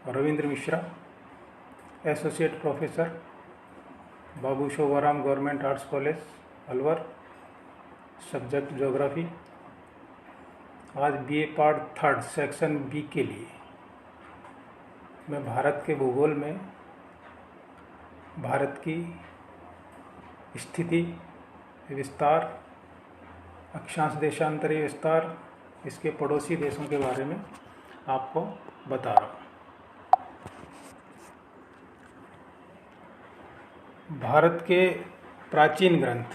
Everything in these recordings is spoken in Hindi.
Ravindra Mishra, associate professor, Babu Shobharam government arts college Alwar, subject geography. आज BA part third section B के लिए मैं भारत के भूगोल में भारत की स्थिति, विस्तार, अक्षांश देशांतरीय विस्तार, इसके पड़ोसी देशों के बारे में आपको बता रहा हूँ। भारत के प्राचीन ग्रंथ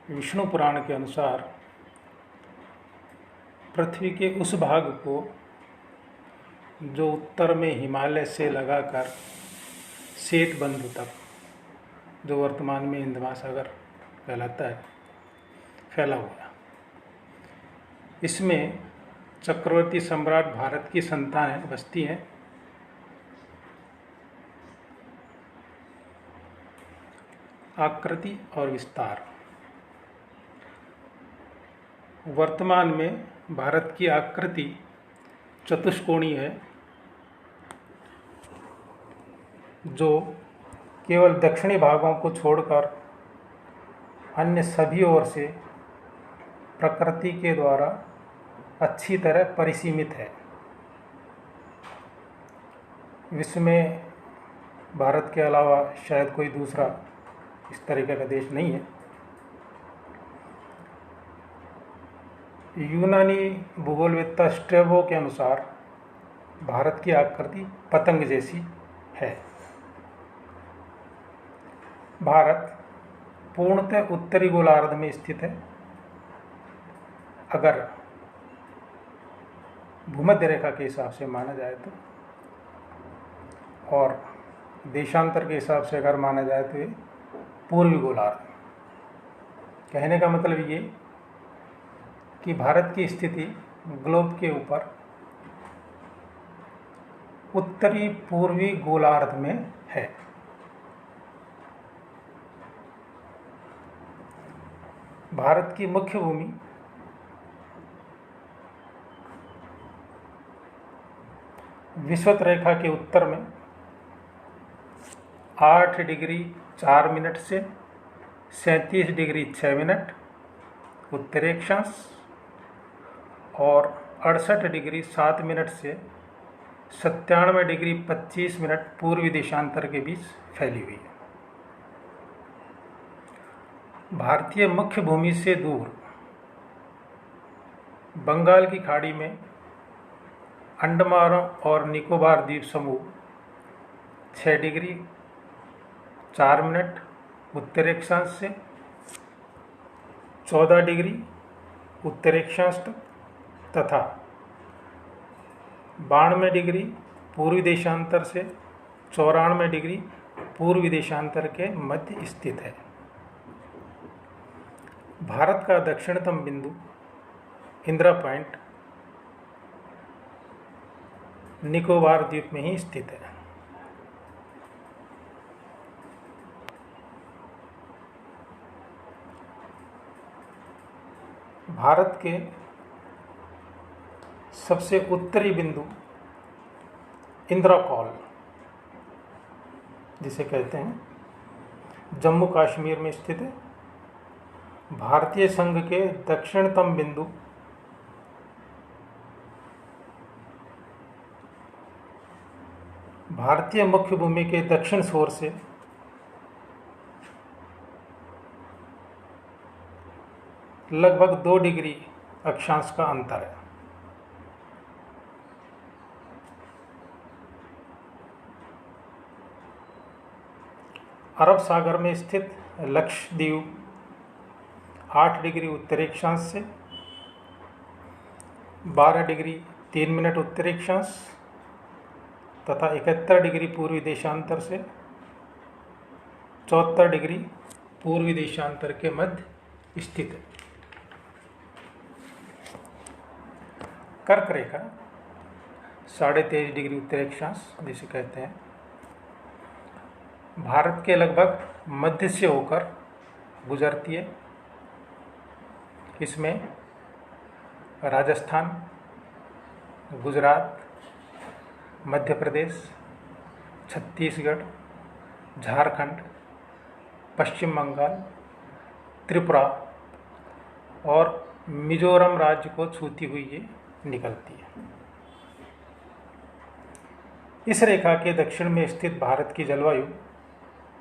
विष्णु पुराण के अनुसार पृथ्वी के उस भाग को जो उत्तर में हिमालय से लगाकर श्वेतबंधु तक, जो वर्तमान में हिंद महासागर कहलाता है, फैला हुआ है। इसमें चक्रवर्ती सम्राट भारत की संतानें बसती हैं। आकृति और विस्तार। वर्तमान में भारत की आकृति चतुष्कोणीय है, जो केवल दक्षिणी भागों को छोड़कर अन्य सभी ओर से प्रकृति के द्वारा अच्छी तरह परिसीमित है। विश्व में भारत के अलावा शायद कोई दूसरा इस तरीके का देश नहीं है। यूनानी भूगोलवेत्ता स्ट्रेबो के अनुसार भारत की आकृति पतंग जैसी है। भारत पूर्णतः उत्तरी गोलार्ध में स्थित है। अगर भूमध्य रेखा के हिसाब से माना जाए तो, और देशांतर के हिसाब से अगर माना जाए तो ये पूर्वी गोलार्ध। कहने का मतलब ये कि भारत की स्थिति ग्लोब के ऊपर उत्तरी पूर्वी गोलार्ध में है। भारत की मुख्य भूमि विषुवत रेखा के उत्तर में 8 डिग्री 4 मिनट से 37 डिग्री 6 मिनट उत्तरी अक्षांश और 68 डिग्री 7 मिनट से 97 डिग्री 25 मिनट पूर्वी देशांतर के बीच फैली हुई है। भारतीय मुख्य भूमि से दूर बंगाल की खाड़ी में अंडमान और निकोबार द्वीप समूह 6 डिग्री 4 मिनट उत्तरी अक्षांश से 14 डिग्री उत्तरी अक्षांश तक तथा 92 डिग्री पूर्वी देशांतर से 94 डिग्री पूर्वी देशांतर के मध्य स्थित है। भारत का दक्षिणतम बिंदु इंदिरा पॉइंट निकोबार द्वीप में ही स्थित है। भारत के सबसे उत्तरी बिंदु इंदिरा कॉल जिसे कहते हैं, जम्मू कश्मीर में स्थित है। भारतीय संघ के दक्षिणतम बिंदु भारतीय मुख्य भूमि के दक्षिण छोर से लगभग 2 डिग्री अक्षांश का अंतर है। अरब सागर में स्थित लक्षद्वीप 8 डिग्री उत्तरी अक्षांश से 12 डिग्री 3 मिनट उत्तरी अक्षांश तथा 71 डिग्री पूर्वी देशांतर से 74 डिग्री पूर्वी देशांतर के मध्य स्थित है। कर्क रेखा 23.5 डिग्री उत्तरी अक्षांश जिसे कहते हैं, भारत के लगभग मध्य से होकर गुजरती है। इसमें राजस्थान, गुजरात, मध्य प्रदेश, छत्तीसगढ़, झारखंड, पश्चिम बंगाल, त्रिपुरा और मिजोरम राज्य को छूती हुई ये निकलती है। इस रेखा के दक्षिण में स्थित भारत की जलवायु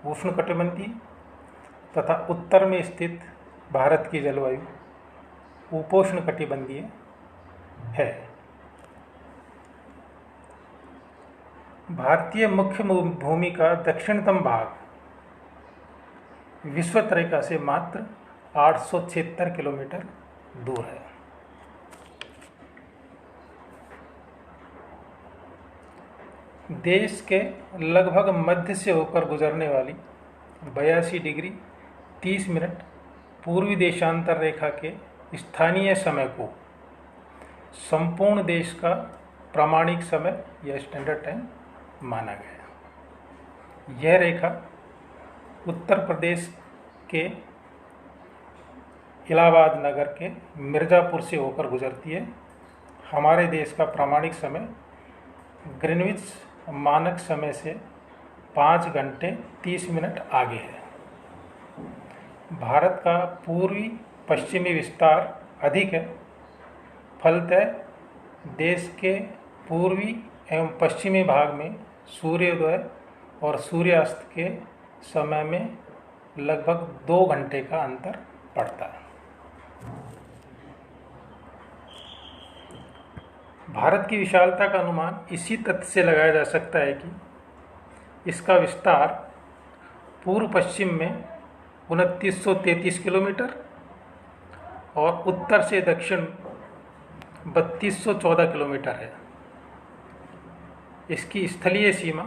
उष्णकटिबंधीय तथा उत्तर में स्थित भारत की जलवायु उपोष्णकटिबंधीय है। भारतीय मुख्य भूमि का दक्षिणतम भाग विषुवत रेखा से मात्र 876 किलोमीटर दूर है। देश के लगभग मध्य से होकर गुजरने वाली 82 डिग्री 30 मिनट पूर्वी देशांतर रेखा के स्थानीय समय को संपूर्ण देश का प्रामाणिक समय या स्टैंडर्ड टाइम माना गया। यह रेखा उत्तर प्रदेश के इलाहाबाद नगर के मिर्ज़ापुर से होकर गुजरती है। हमारे देश का प्रामाणिक समय ग्रीनविच मानक समय से 5 घंटे 30 मिनट आगे है। भारत का पूर्वी पश्चिमी विस्तार अधिक है। फलतः देश के पूर्वी एवं पश्चिमी भाग में सूर्योदय और सूर्यास्त के समय में लगभग 2 घंटे का अंतर पड़ता है। भारत की विशालता का अनुमान इसी तथ्य से लगाया जा सकता है कि इसका विस्तार पूर्व पश्चिम में 2933 किलोमीटर और उत्तर से दक्षिण 3214 किलोमीटर है। इसकी स्थलीय सीमा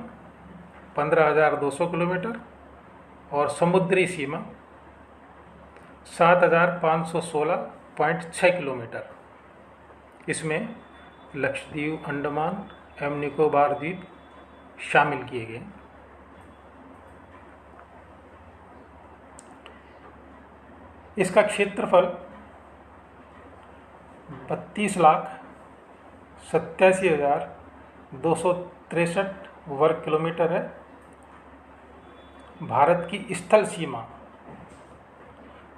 15,200 किलोमीटर और समुद्री सीमा 7,516.6 किलोमीटर। इसमें लक्षद्वीप, अंडमान एवं निकोबार द्वीप शामिल किए गए। इसका क्षेत्रफल 32,87,263 वर्ग किलोमीटर है। भारत की स्थल सीमा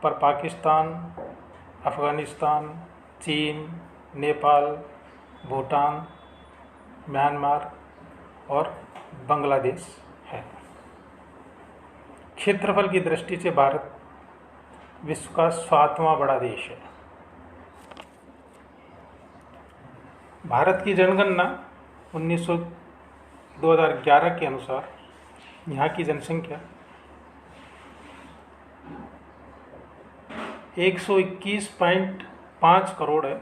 पर पाकिस्तान, अफगानिस्तान, चीन, नेपाल, भूटान, म्यांमार और बांग्लादेश है। क्षेत्रफल की दृष्टि से भारत विश्व का 7वां बड़ा देश है। भारत की जनगणना 2011 के अनुसार यहाँ की जनसंख्या 121.5 करोड़ है।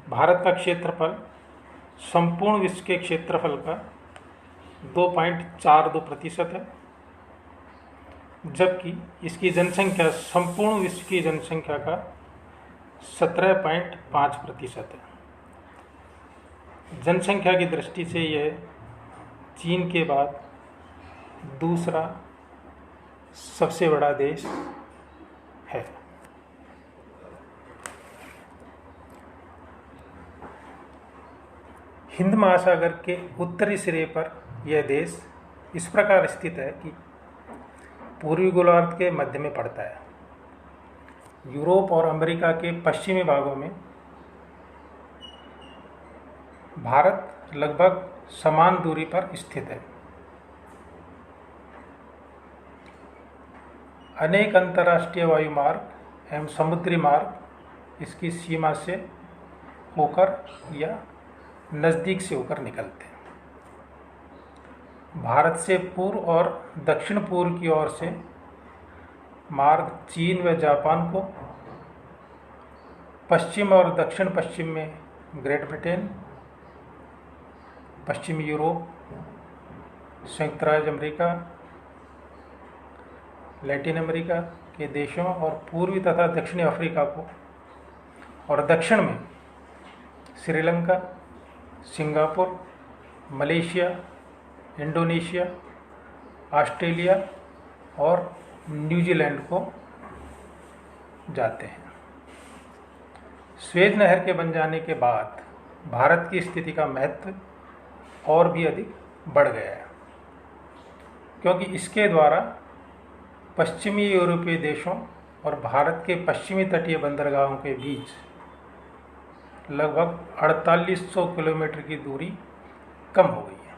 भारत का क्षेत्रफल संपूर्ण विश्व के क्षेत्रफल का 2.42% है, जबकि इसकी जनसंख्या संपूर्ण विश्व की जनसंख्या का 17.5% है। जनसंख्या की दृष्टि से यह चीन के बाद दूसरा सबसे बड़ा देश है। हिंद महासागर के उत्तरी सिरे पर यह देश इस प्रकार स्थित है कि पूर्वी गोलार्ध के मध्य में पड़ता है। यूरोप और अमेरिका के पश्चिमी भागों में भारत लगभग समान दूरी पर स्थित है। अनेक अंतर्राष्ट्रीय वायु मार्ग एवं समुद्री मार्ग इसकी सीमा से होकर या नज़दीक से होकर निकलते हैं। भारत से पूर्व और दक्षिण पूर्व की ओर से मार्ग चीन व जापान को, पश्चिम और दक्षिण पश्चिम में ग्रेट ब्रिटेन, पश्चिमी यूरोप, संयुक्त राज्य अमेरिका, लैटिन अमेरिका के देशों और पूर्वी तथा दक्षिणी अफ्रीका को, और दक्षिण में Sri Lanka, Singapore, Malaysia, Indonesia, Australia और न्यूजीलैंड को जाते हैं। स्वेज नहर के बन जाने के बाद भारत की स्थिति का महत्व और भी अधिक बढ़ गया है, क्योंकि इसके द्वारा पश्चिमी यूरोपीय देशों और भारत के पश्चिमी तटीय बंदरगाहों के बीच लगभग 4800 किलोमीटर की दूरी कम हो गई है।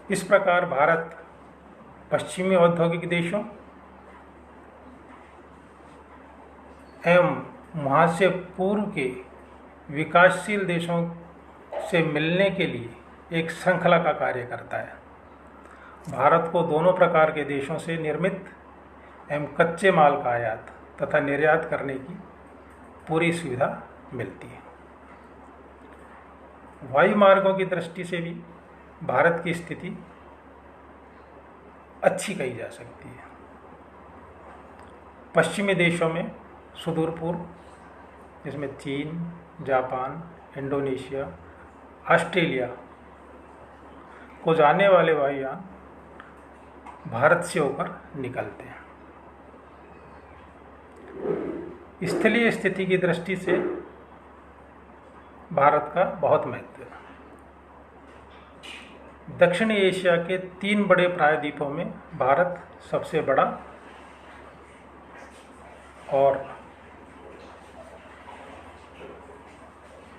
इस प्रकार भारत पश्चिमी औद्योगिक देशों एवं वहाँ से पूर्व के विकासशील देशों से मिलने के लिए एक श्रृंखला का कार्य करता है। भारत को दोनों प्रकार के देशों से निर्मित एवं कच्चे माल का आयात तथा निर्यात करने की पूरी सुविधा मिलती है। वायु मार्गों की दृष्टि से भी भारत की स्थिति अच्छी कही जा सकती है। पश्चिमी देशों में सुदूर पूर्व, जिसमें चीन, जापान, इंडोनेशिया, ऑस्ट्रेलिया को जाने वाले वायुयान भारत से होकर निकलते हैं। स्थलीय स्थिति की दृष्टि से भारत का बहुत महत्व है। दक्षिण एशिया के 3 बड़े प्रायद्वीपों में भारत सबसे बड़ा और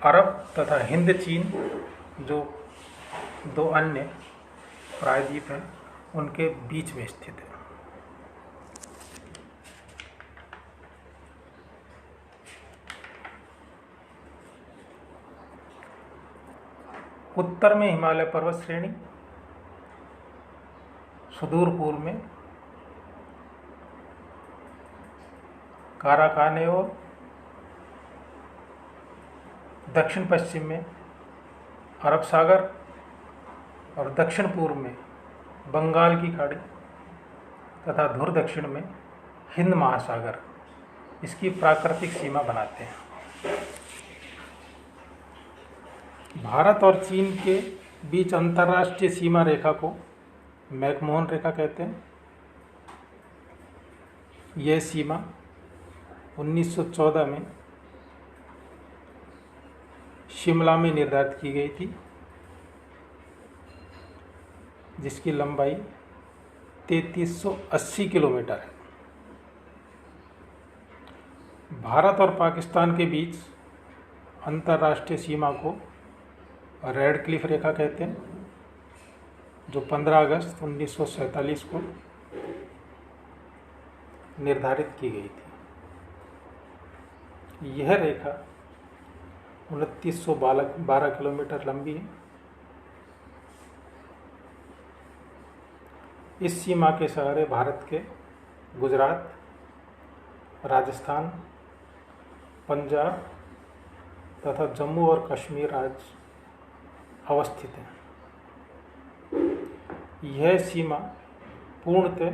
अरब तथा हिंद चीन जो 2 अन्य प्रायद्वीप हैं उनके बीच में स्थित है। उत्तर में हिमालय पर्वत श्रेणी, सुदूर पूर्व में काराकाने और दक्षिण पश्चिम में अरब सागर और दक्षिण पूर्व में बंगाल की खाड़ी तथा धुर दक्षिण में हिंद महासागर इसकी प्राकृतिक सीमा बनाते हैं। भारत और चीन के बीच अंतर्राष्ट्रीय सीमा रेखा को मैकमोहन रेखा कहते हैं। यह सीमा 1914 में शिमला में निर्धारित की गई थी, जिसकी लंबाई 3380 किलोमीटर है। भारत और पाकिस्तान के बीच अंतर्राष्ट्रीय सीमा को रेड क्लिफ रेखा कहते हैं, जो 15 अगस्त 1947 को निर्धारित की गई थी। यह रेखा 2912 किलोमीटर लंबी है। इस सीमा के सहारे भारत के गुजरात, राजस्थान, पंजाब तथा जम्मू और कश्मीर राज्य अवस्थित हैं। यह सीमा पूर्णतः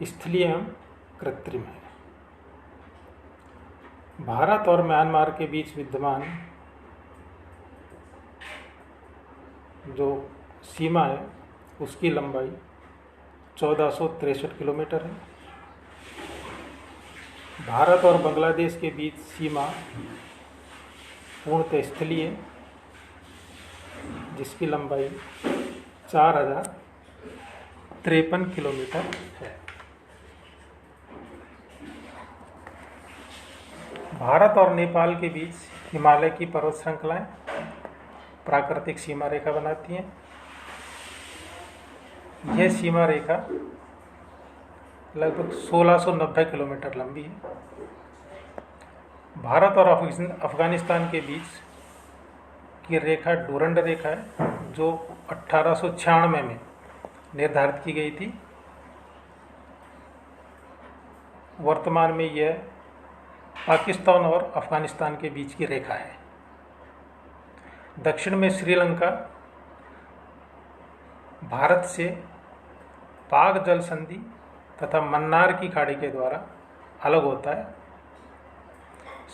स्थलीय एवं कृत्रिम है। भारत और म्यांमार के बीच विद्यमान जो सीमा है उसकी लंबाई 1463 किलोमीटर है। भारत और बांग्लादेश के बीच सीमा पूर्णतः स्थलीय है, जिसकी लंबाई 4053 किलोमीटर है। भारत और नेपाल के बीच हिमालय की पर्वत श्रृंखलाएं प्राकृतिक सीमा रेखा बनाती हैं। यह सीमा रेखा लगभग 1690 किलोमीटर लंबी है। भारत और अफगानिस्तान के बीच की रेखा डूरंड रेखा है, जो 1896 में निर्धारित की गई थी। वर्तमान में यह पाकिस्तान और अफगानिस्तान के बीच की रेखा है। दक्षिण में श्रीलंका भारत से पाक जल संधि तथा मन्नार की खाड़ी के द्वारा अलग होता है।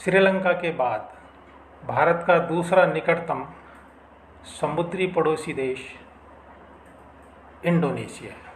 श्रीलंका के बाद भारत का दूसरा निकटतम समुद्री पड़ोसी देश इंडोनेशिया है।